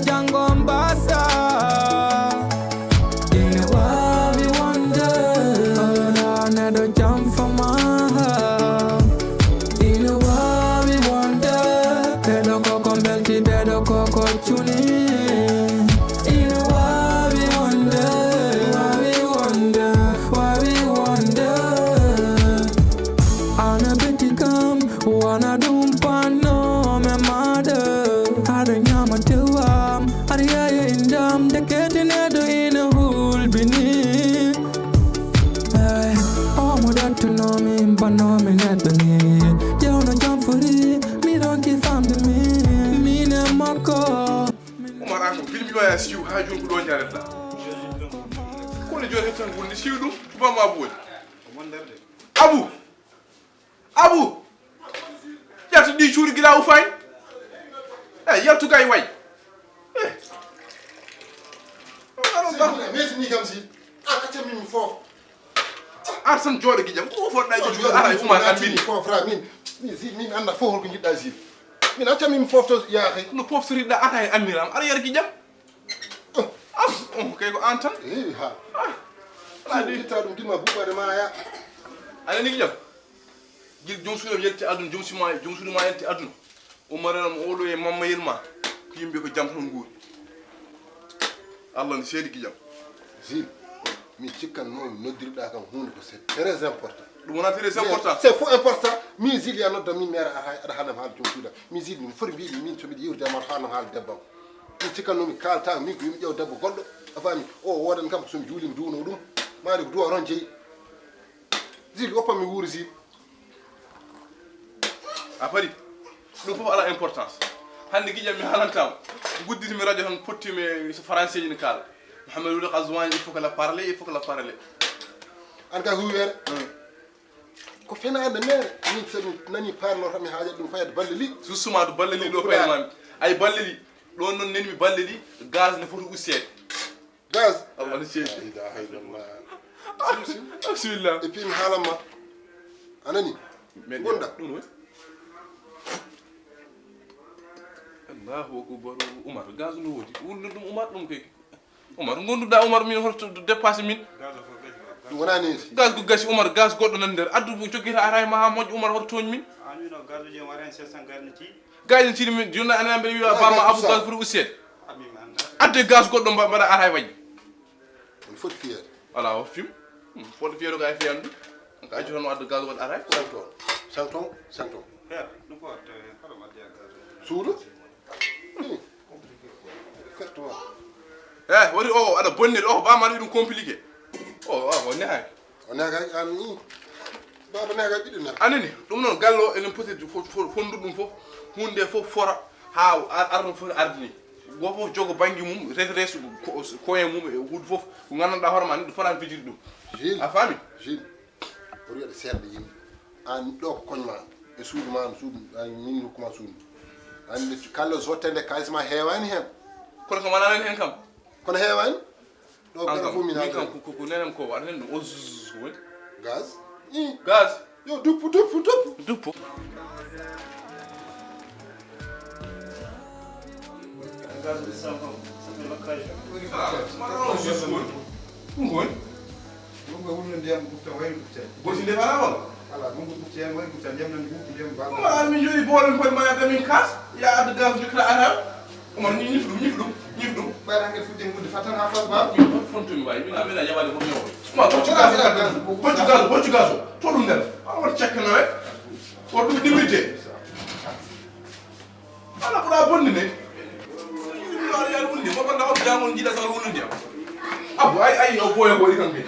jangombasa. In a world we wonder, another jump from my heart. In a world we wonder, better coco melty, better coco tuning. In a world we wonder, why we wonder, why we wonder. Ana beti kam, wana dumpano me mother. Ada nyama tewam, ada ya indam, dekete nedo in a hole beneath. Hey, oh my dad to know me, but no me net the need. You no jump for it, me don't give fam to me, me ne mako. Omar Anko, film bi waya siw ha jun ko do ñaret la. Ko le jore tan wul ni siw dum ba ma boy. Abu. Abu. Yatu di churi gila u fay. Eh, yatu kay way. Eh. Mais ni kam si. Ah, kacha mi fo. Arsan jode gi jam ko fo day ju ara Umar an min. Fo fra min anda fo hol ko jidda si. Min acca mi fofto ya xey. No pop sori da atay amiram ara yar gi jam. Kay ko antan. Ha. Ala di ta dum dima bubare ma ya. Ala ni gi jam. Gil jom suñu yetti aduna jom suma yetti aduna. Umar am odo e mamma yirma ko yimbe ko jam ton nguuri. Allah ni seedi gi jam. Si. Mi cikkan non noddirda kam hunde ko c'est très important. Dum wona très important. C'est fo important. Mi zil ya nodda min mera ada hanam haal to suuda. Mi zil min fori bi min to bi yurde ma hanam haal debbo. Mi cikkan no mi kalta mi ko yimi jew debbo goddo afami o wodan kam so mi juulim duuno dum maari ko duwa ron jeyi. Zil oppa mi wuuri zil. Afari dum fof ala importance. Hande gi jam mi halantama. Gudditi mi radio tan potti mi français ni kala. Mohamed Ould Ghazouani, il faut que la parler, il faut que la parler. An ka huwer ko fenaande mere min sabi nani parlo tan mi haaja dum fayat balle li Justement do balle li do fay mami. Ay balle li do non neni mi balle li gaz ne foti ussede. gaz Allah ni seedi. ida haydallah Bismillah. et puis mi haalama anani gonda dum no. Allahu akbar Umar gaz no wodi. Wul dum Umar dum kay. Umar gonduda Umar min horto dépasser min. dum wonani Gaz gu gasi Umar gaz goddo nan der addu bu jogita aray ma ha moj Umar horto min. Ani no gaz je maren 700 garniti. Gaz ci min jonna anambe wi bama abu gaz pour ussede. Ami manda. Adde gaz goddo bada aray waji. il faut fier Voilà o film. Fo fiero ga fiyandu. Ka aju hono adde gaz goddo aray. santon Her, no porta, fala ma dia gaz. suudu ferto Eh, wori o ada bonnir o ba mari dum compliqué. O woni hay. onaga an ni baba naga bidina Anani dum non gallo enen peut-être fondudum fof hunde fof fora ha arno fof ardini. Go fof jogo bangi mum retres koye mum e hud fof ko gananda horma ni fona fijiri dum. Gilles A fami? Gilles o wiade serde yimbe an do ko koñma e suudu ma suudu an min hukuma suudu an kallo zottende kalisma heewani hen Kono so manana hen kam. kono heewani do gara fu min Min kam haala ko nenem ko war hen o zzz woni. gaz Gaz yo duppu duppo. Gaz de sampo, sampo lokaj. Ngol. Mungo wulno ndiyam bufta wayno bufta. Boti de fala wala. Ala mungo bufta en wayno bufta ndiyam nan buuki ndiyam Ma baba. mi jori bolon ko ma da min kas ya adde gaz jukra ara. Umar ni ñifdum. Bayra ngel fudde ngudde fatan ha fas baba. Min fontu mi way min amena yabade ko ñewo. Ma Portugal to dum der. Awar check na we. Ko dum dimité. Ala ko da bonni ne. Ya wundi ko banda ko jangon jida sa wundi. Abu ay o boye ko ikan be.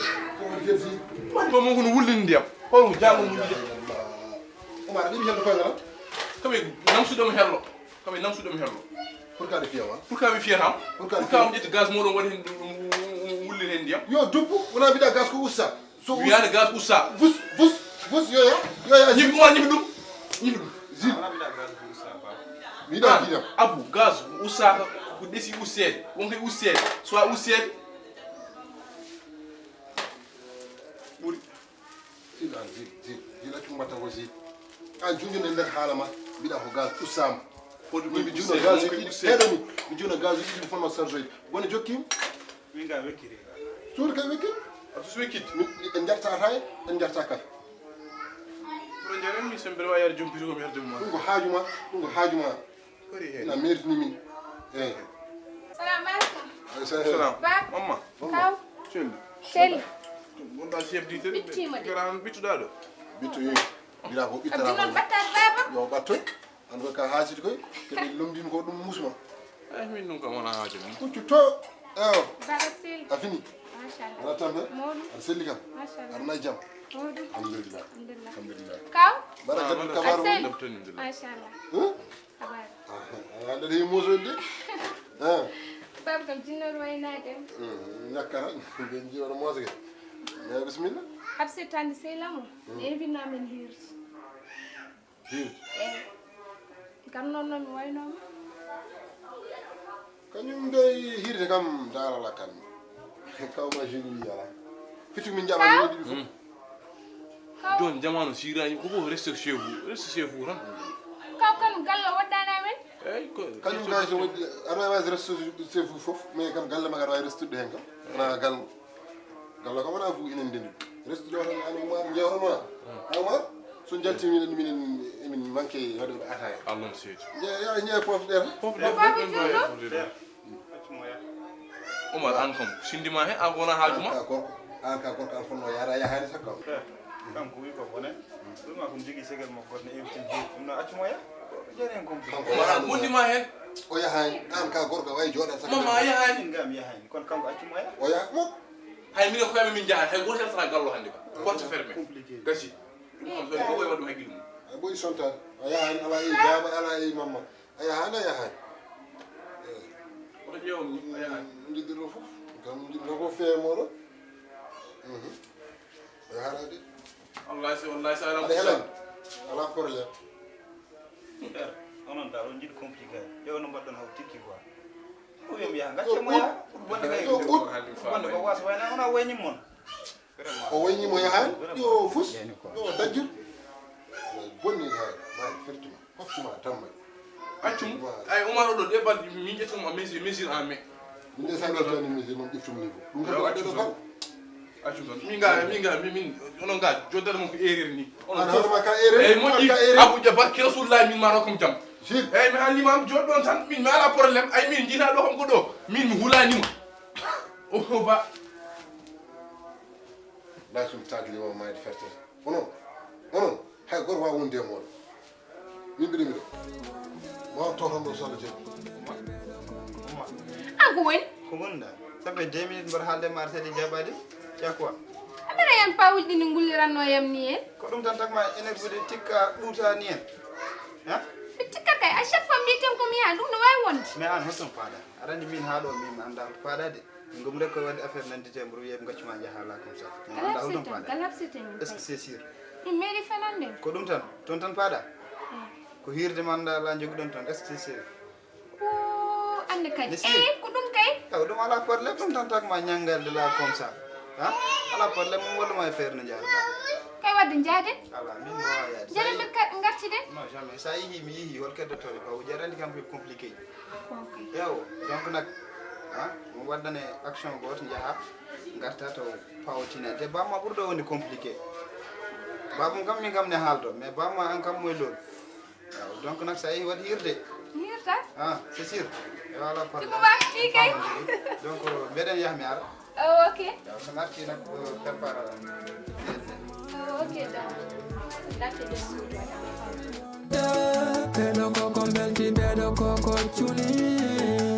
To mo ko wulin ndiyam. Ko jangon mu jida. Omar bi jendo ko ngala Kami nam su dum herlo. pourquoi de fiyawa Pourquoi mi fiyata? Pourquoi mi ƴetti gaz moɗon waɗi hen wullin hen ndiyam? yo duppu wona bida gas ko ussa so Wiyande gaz usta. bus yo Ñifi Umar ñifi ɗum. zil Ala bida gaz de sampo. mi da fiyam Abu gaz ustaka ko ɗesi ustede wonko ustede soit ustede ɓuuri. zil accu mbatta ko zil an junjunde nder haala ma mbiɗa ko gas ussama min mi juuna gaz uji ɗiɗi heɗoni mi juuna gaz uji ɗiɗi fonno charge woni jokkim min ga wekkiri suudu kay wekki ato so wekkiti en jarta ataye en jarta kafe ɗo jaren mi sembere wa yare jompiti komi yerde mum ɗum ko haajuma kori hen na meritini min eyyi Salam alaikum. salam Ba. mamma Kaw. celli Shelly. gonɗa chef d'idée Bittima de. gara han bittuɗa ɗo bitto yi mbiɗa ko Abdi non ɓittata battat baba. yo ɓattoy an koy ka haasiti koy keɓe lomdimi ko ɗum musma ay min ɗum kam wona haaji mum kuccu to ewo Baba Sel. a fini Mashallah. ana tambe Modou. aɗa selli kam Mashallah. aɗa nayi jaam Modou. alhamdulillah Alhamdulillah. alhamdulillah Kaw. mbaɗa kadi Asel. kabaru Asel. dabtanidila Mashallah. Kabar. aɗa heewi mosoyde Baba kam jinnor waynade. ñakkata ɓe jiwaɗa moosake eyi bisimilla Habse tande selamo. Evina men hirde. hiirde Eh. Kam non non mi waynoma. kañum de hiirde kam darala kan kawma jeune wi ala fitu min jaɓa ɗiɗi fof Kaw. joni jamanu sirani koko reste chez vous tan Kaw kan galla waddana men. eyyi kañum kay so waɗi aɗa wawi restude chef fof mais kam galle maga aɗa wawi restude hen kam wona gal galla kam wona fo inen ndendi restude o tan an umar jewranma umar so jaltimi minen emin manque waɗoɓe ataya allah no seedi ya ñee pofɗe ɗe fof Papa Diallo. accuma ya omar an kam sindima hen an wona haajuma an ka gorko an fonno yaada yahani sakkam kanko wi ko bone ɗum ma kom jogui segel makko ne invité jeeyi ɗum no accuma ya jani en compli omar an wondima hen o yahani an ka gorko wawi jooɗa mama a yahani min gam yahani kono kanko accuma ya o yaha mo hay minen ko yaɓe min jahani hay goto heftata gallo hannde ka porte fermé compliqué gasi ɗum kam so kokoye waɗum haqqille mum a ɓoyi sontade a yahani ala e baba ala e mamma a yahani a yahani oto ƴeewam ni a yahani jiɗɗiro fof kam jiɗɗo ko feewe moɗo a yahana de wallahi sa aɗa helani ala probléme ɗer onon da on jiɗi compliqué ƴew no mbaɗɗon haw tikki quoi o wiyam yaha gaccemo yaha bonde kay bonde ko wasa wayna ona waynimmon vraiment o waynimo yahani yo fus yo dajjur bonni ha maɗi fertuma hoftuma tamma accum ay omar oɗo ɗe balɗe min ƴettuma mesure en mai min de sa ƴettani misé noon ƴeftum niveau ɗum kam waɗɗeɗo kam accum tan min onon ga joddata mon ko erreur ni an hoorema ka erreur eyyi moƴƴi ka erreur aboudia barke rasulullah min ma rokkam jam sir eyyi mi haalnimama joɗɗon tan min mi ala probléme ay min jiita ɗo kam ko ɗo min mi hulanima o ba lasum taglima mayde fertete onon hay goto wawa wonde e moɗo min mbiɗa ma toton ɗo sohla jeeɗi An ko woni? ko gonɗa ça fait 2 minutes mbaɗa haalde ma sedi jaɓade ƴa quoi Aɓeɗa yan pawuji ɗi ndi gulliranno yam ni en. ko ɗum tan tagma enen ɓuuɗe tikka ɗuuta ni en han Mi tikkat kay à chaque fois mbiyeten ko mi yaha ɗum no wawi wonde. mais an holton paaɗa aɗa andi min haaɗo min mi anda holto paaɗade ngom rek koye wadde affaire nandite mboɗo wiyaɓe gaccuma jahala comme ça mi anda holton paaɗa galapsite min est ce que c'est sûr ɗum meeɗi fenande. ko ɗum tan toon tan paaɗa ko hirde manda la joguiɗon toon est ce que c'est sûr o ande kadi Monsieur. ko ɗum kay taw ɗum ala probléme ɗum tan tagma ñangalde la comme ça han ala probléme mum walluma e feere no jaaruɗa kay wadde jaaden ala min mi wawa yaade jaden ɓe gartiden. non jamais sa yeehi mi yeehi hol keddotoɓe paw jaɗa andi kam koye compliqué Ok. yewo donc nak mo waddane action goto jaaha garta taw pawotina te bamma ɓurɗo wonde compliqué babam kam min kam ne haaldo mais bamma an kam moye lool donc nak sa yeehi waɗ hirde Hirta? c'est sûr e wala Ɗum probléme wawi ɗi kay. donc mbeɗen yaha mi ara Ok. so narti nak prépare Ok donc. Latte de suudu waɗa. Bedo koko mbelti bedo koko chuni